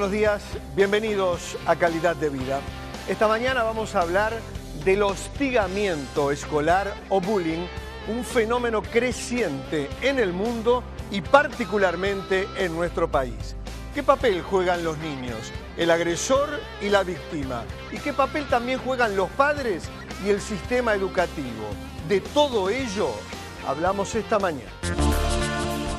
buenos días, bienvenidos a Calidad de Vida. Esta mañana vamos a hablar del hostigamiento escolar o bullying, un fenómeno creciente en el mundo y particularmente en nuestro país. ¿Qué papel juegan los niños, el agresor y la víctima? ¿Y qué papel también juegan los padres y el sistema educativo? De todo ello hablamos esta mañana.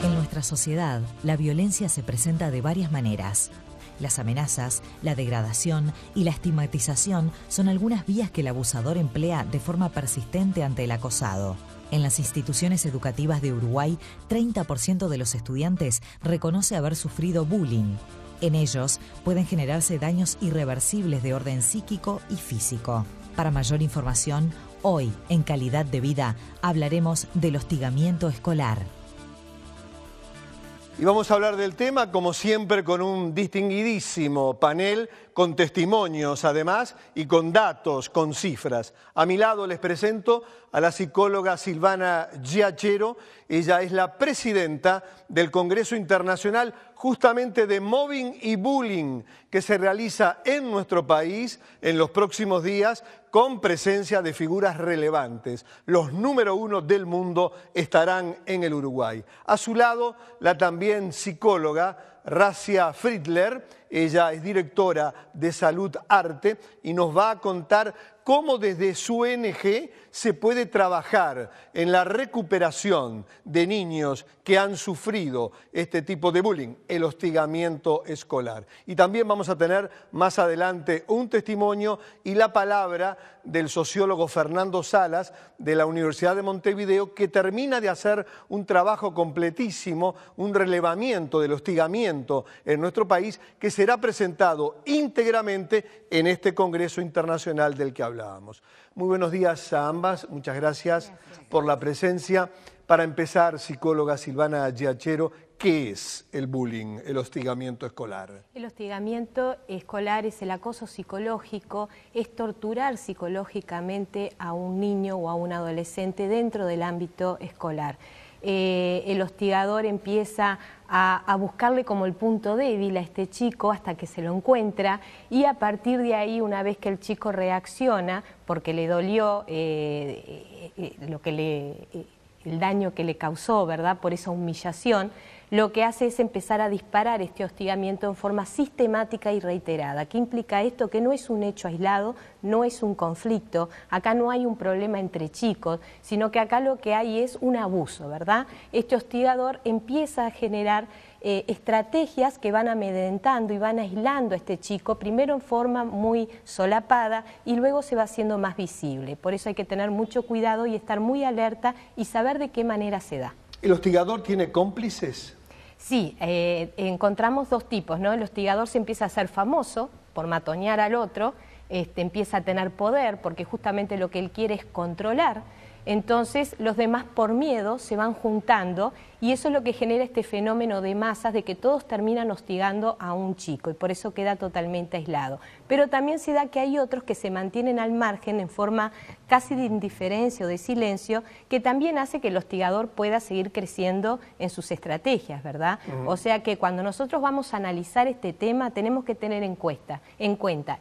En nuestra sociedad, la violencia se presenta de varias maneras. Las amenazas, la degradación y la estigmatización son algunas vías que el abusador emplea de forma persistente ante el acosado. En las instituciones educativas de Uruguay, 30% de los estudiantes reconoce haber sufrido bullying. En ellos pueden generarse daños irreversibles de orden psíquico y físico. Para mayor información, hoy, en Calidad de Vida, hablaremos del hostigamiento escolar. Y vamos a hablar del tema, como siempre, con un distinguidísimo panel, con testimonios además y con datos, con cifras. A mi lado les presento a la psicóloga Silvana Giachero. Ella es la presidenta del Congreso Internacional justamente de Mobbing y Bullying, que se realiza en nuestro país en los próximos días con presencia de figuras relevantes. Los número 1 del mundo estarán en el Uruguay. A su lado, la también psicóloga Razia Friedler. Ella es directora de Salud Arte y nos va a contar cómo desde su ONG se puede trabajar en la recuperación de niños que han sufrido este tipo de bullying, el hostigamiento escolar. Y también vamos a tener más adelante un testimonio y la palabra del sociólogo Fernando Salas de la Universidad de Montevideo, que termina de hacer un trabajo completísimo, un relevamiento del hostigamiento en nuestro país, que será presentado íntegramente en este Congreso Internacional del que hablábamos. Muy buenos días a ambas, muchas gracias por la presencia. Para empezar, psicóloga Silvana Giachero, ¿qué es el bullying, el hostigamiento escolar? El hostigamiento escolar es el acoso psicológico, es torturar psicológicamente a un niño o a un adolescente dentro del ámbito escolar. El hostigador empieza a buscarle como el punto débil a este chico hasta que se lo encuentra, y a partir de ahí, una vez que el chico reacciona porque le dolió el daño que le causó, ¿verdad?, por esa humillación, lo que hace es empezar a disparar este hostigamiento en forma sistemática y reiterada. ¿Qué implica esto? Que no es un hecho aislado, no es un conflicto, acá no hay un problema entre chicos, sino que acá lo que hay es un abuso, ¿verdad? Este hostigador empieza a generar estrategias que van amedrentando y van aislando a este chico, primero en forma muy solapada y luego se va haciendo más visible. Por eso hay que tener mucho cuidado y estar muy alerta y saber de qué manera se da. ¿El hostigador tiene cómplices? Sí, encontramos dos tipos, ¿no? El hostigador se empieza a hacer famoso por matonear al otro, empieza a tener poder porque justamente lo que él quiere es controlar. Entonces los demás por miedo se van juntando y eso es lo que genera este fenómeno de masas, de que todos terminan hostigando a un chico y por eso queda totalmente aislado. Pero también se da que hay otros que se mantienen al margen en forma casi de indiferencia o de silencio, que también hace que el hostigador pueda seguir creciendo en sus estrategias, ¿verdad? O sea que cuando nosotros vamos a analizar este tema tenemos que tener en cuenta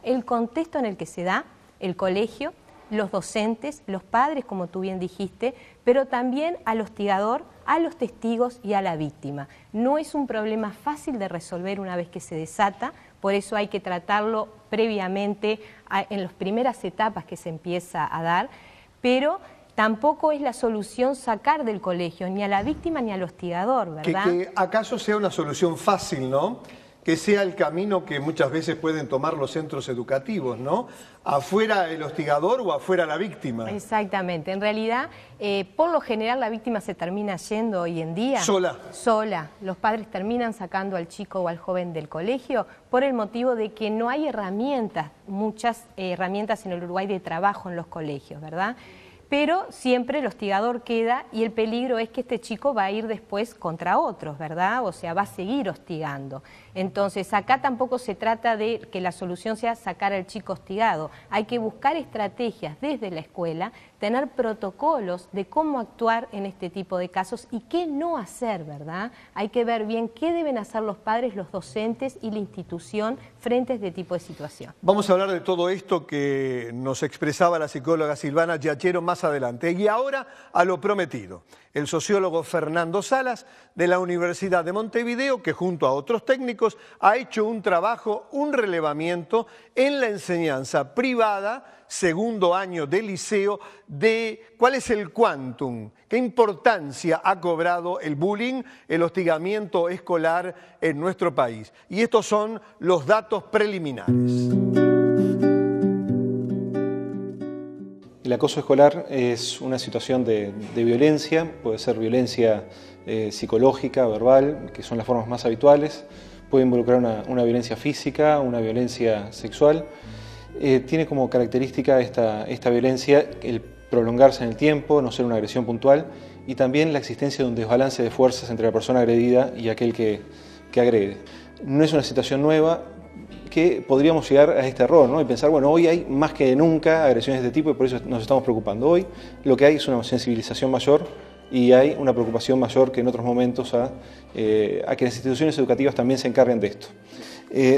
el contexto en el que se da, el colegio, los docentes, los padres, como tú bien dijiste, pero también al hostigador, a los testigos y a la víctima. No es un problema fácil de resolver una vez que se desata, por eso hay que tratarlo previamente en las primeras etapas que se empieza a dar, pero tampoco es la solución sacar del colegio ni a la víctima ni al hostigador, ¿verdad? Que acaso sea una solución fácil, ¿no? Que sea el camino que muchas veces pueden tomar los centros educativos, ¿no? Afuera el hostigador o afuera la víctima. Exactamente. En realidad, por lo general, la víctima se termina yendo hoy en día. Sola. Sola. Los padres terminan sacando al chico o al joven del colegio por el motivo de que no hay herramientas, muchas herramientas en el Uruguay de trabajo en los colegios, ¿verdad? Pero siempre el hostigador queda y el peligro es que este chico va a ir después contra otros, ¿verdad? O sea, va a seguir hostigando. Entonces, acá tampoco se trata de que la solución sea sacar al chico hostigado. Hay que buscar estrategias desde la escuela tener protocolos de cómo actuar en este tipo de casos y qué no hacer, ¿verdad? Hay que ver bien qué deben hacer los padres, los docentes y la institución frente a este tipo de situación. Vamos a hablar de todo esto que nos expresaba la psicóloga Silvana Giachero más adelante. Y ahora a lo prometido. El sociólogo Fernando Salas de la Universidad de Montevideo, que junto a otros técnicos ha hecho un trabajo, un relevamiento en la enseñanza privada, segundo año de liceo, de cuál es el quantum, qué importancia ha cobrado el bullying, el hostigamiento escolar en nuestro país. Y estos son los datos preliminares. El acoso escolar es una situación de violencia, puede ser violencia psicológica, verbal, que son las formas más habituales, puede involucrar una violencia física, una violencia sexual. Tiene como característica esta violencia el prolongarse en el tiempo, no ser una agresión puntual, y también la existencia de un desbalance de fuerzas entre la persona agredida y aquel que agrede. No es una situación nueva, que podríamos llegar a este error, ¿no? Y pensar, bueno, hoy hay más que nunca agresiones de este tipo y por eso nos estamos preocupando. Hoy lo que hay es una sensibilización mayor y hay una preocupación mayor que en otros momentos a que las instituciones educativas también se encarguen de esto.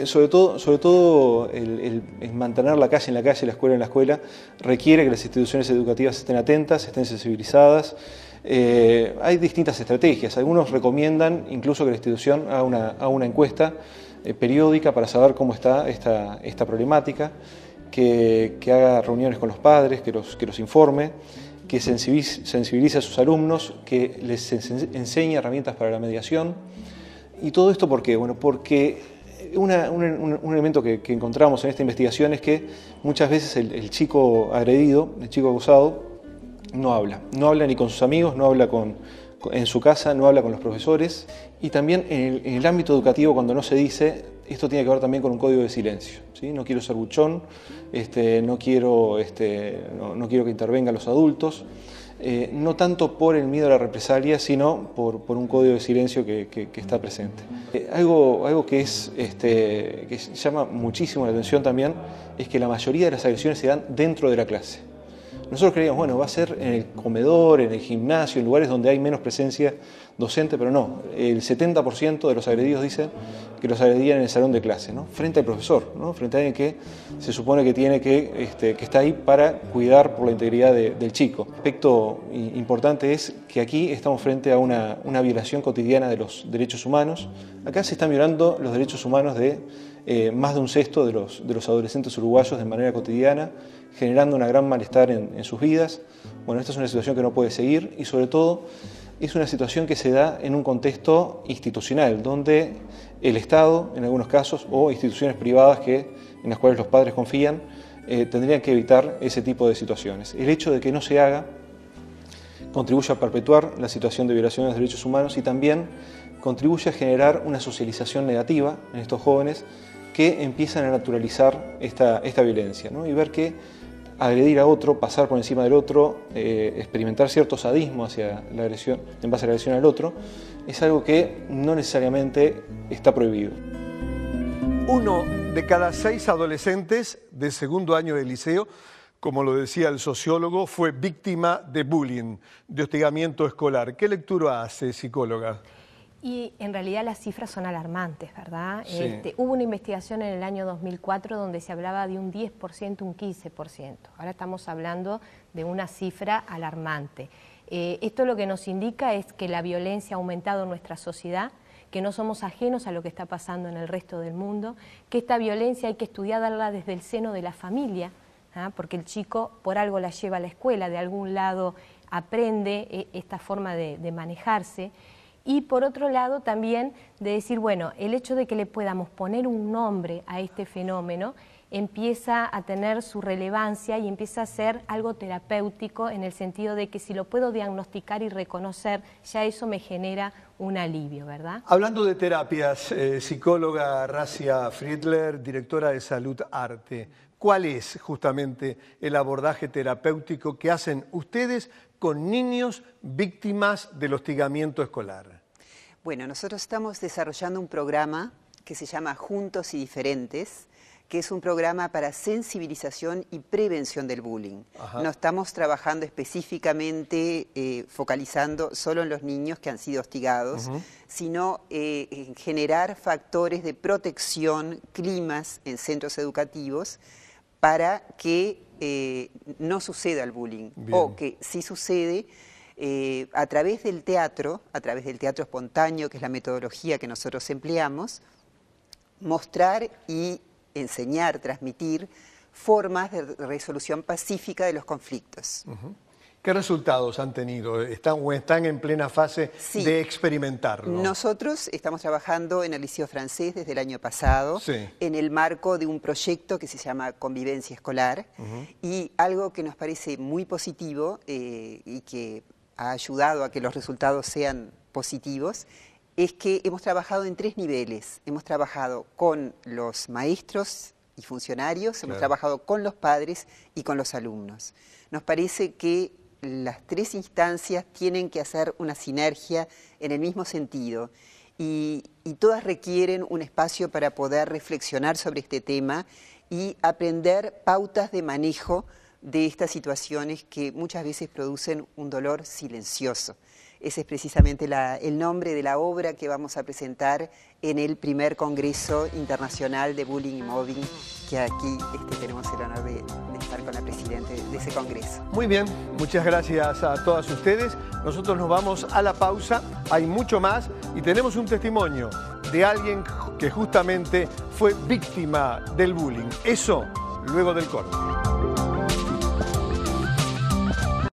Sobre todo el mantener la calle en la calle, la escuela en la escuela, requiere que las instituciones educativas estén atentas, estén sensibilizadas. Hay distintas estrategias. Algunos recomiendan incluso que la institución haga una encuesta periódica para saber cómo está esta problemática, que haga reuniones con los padres, que los informe, que sensibilice a sus alumnos, que les enseñe herramientas para la mediación. ¿Y todo esto por qué? Bueno, porque un elemento que encontramos en esta investigación es que muchas veces el chico agredido, el chico acusado, no habla ni con sus amigos, no habla en su casa, no habla con los profesores, y también en el ámbito educativo, cuando no se dice, esto tiene que ver también con un código de silencio, ¿sí? No quiero ser buchón, no quiero que intervengan los adultos, no tanto por el miedo a la represalia, sino por un código de silencio que está presente. Algo que llama muchísimo la atención también es que la mayoría de las agresiones se dan dentro de la clase. Nosotros creíamos, bueno, va a ser en el comedor, en el gimnasio, en lugares donde hay menos presencia docente, pero no. El 70% de los agredidos dicen que los agredían en el salón de clase, ¿no? Frente al profesor, ¿no? Frente a alguien que se supone que tiene que está ahí para cuidar por la integridad del chico. Un aspecto importante es que aquí estamos frente a una violación cotidiana de los derechos humanos. Acá se están violando los derechos humanos de más de un sexto de los adolescentes uruguayos de manera cotidiana, generando un gran malestar en sus vidas. Bueno, esta es una situación que no puede seguir y sobre todo es una situación que se da en un contexto institucional, donde el Estado, en algunos casos, o instituciones privadas en las cuales los padres confían, tendrían que evitar ese tipo de situaciones. El hecho de que no se haga contribuye a perpetuar la situación de violación de los derechos humanos y también contribuye a generar una socialización negativa en estos jóvenes que empiezan a naturalizar esta violencia, ¿no? Y ver que agredir a otro, pasar por encima del otro, experimentar cierto sadismo hacia la agresión, en base a la agresión al otro, es algo que no necesariamente está prohibido. 1 de cada 6 adolescentes de segundo año de liceo, como lo decía el sociólogo, fue víctima de bullying, de hostigamiento escolar. ¿Qué lectura hace, psicóloga? Y en realidad las cifras son alarmantes, ¿verdad? Sí. Hubo una investigación en el año 2004 donde se hablaba de un 10%, un 15%. Ahora estamos hablando de una cifra alarmante. Esto lo que nos indica es que la violencia ha aumentado en nuestra sociedad, que no somos ajenos a lo que está pasando en el resto del mundo, que esta violencia hay que estudiarla desde el seno de la familia, ¿ah? Porque el chico por algo la lleva a la escuela, de algún lado aprende esta forma de manejarse. Y por otro lado también de decir, bueno, el hecho de que le podamos poner un nombre a este fenómeno empieza a tener su relevancia y empieza a ser algo terapéutico en el sentido de que si lo puedo diagnosticar y reconocer, ya eso me genera un alivio, ¿verdad? Hablando de terapias, psicóloga Racia Friedler, directora de Salud Arte, ¿cuál es justamente el abordaje terapéutico que hacen ustedes con niños víctimas del hostigamiento escolar? Bueno, nosotros estamos desarrollando un programa que se llama Juntos y Diferentes, que es un programa para sensibilización y prevención del bullying. Ajá. No estamos trabajando específicamente, focalizando solo en los niños que han sido hostigados, sino en generar factores de protección, climas en centros educativos para que no suceda el bullying. Bien. O que si sucede, a través del teatro espontáneo, que es la metodología que nosotros empleamos, mostrar y enseñar, transmitir formas de resolución pacífica de los conflictos. ¿Qué resultados han tenido? ¿Están en plena fase de experimentarlo? Nosotros estamos trabajando en el Liceo Francés desde el año pasado, en el marco de un proyecto que se llama Convivencia Escolar, y algo que nos parece muy positivo y que ha ayudado a que los resultados sean positivos, es que hemos trabajado en 3 niveles. Hemos trabajado con los maestros y funcionarios, hemos trabajado con los padres y con los alumnos. Nos parece que las 3 instancias tienen que hacer una sinergia en el mismo sentido y todas requieren un espacio para poder reflexionar sobre este tema y aprender pautas de manejo de estas situaciones que muchas veces producen un dolor silencioso. Ese es precisamente el nombre de la obra que vamos a presentar en el primer Congreso Internacional de Bullying y Mobbing, que aquí tenemos el honor de estar con la presidenta de ese congreso. Muy bien, muchas gracias a todas ustedes. Nosotros nos vamos a la pausa, hay mucho más y tenemos un testimonio de alguien que justamente fue víctima del bullying. Eso luego del corte.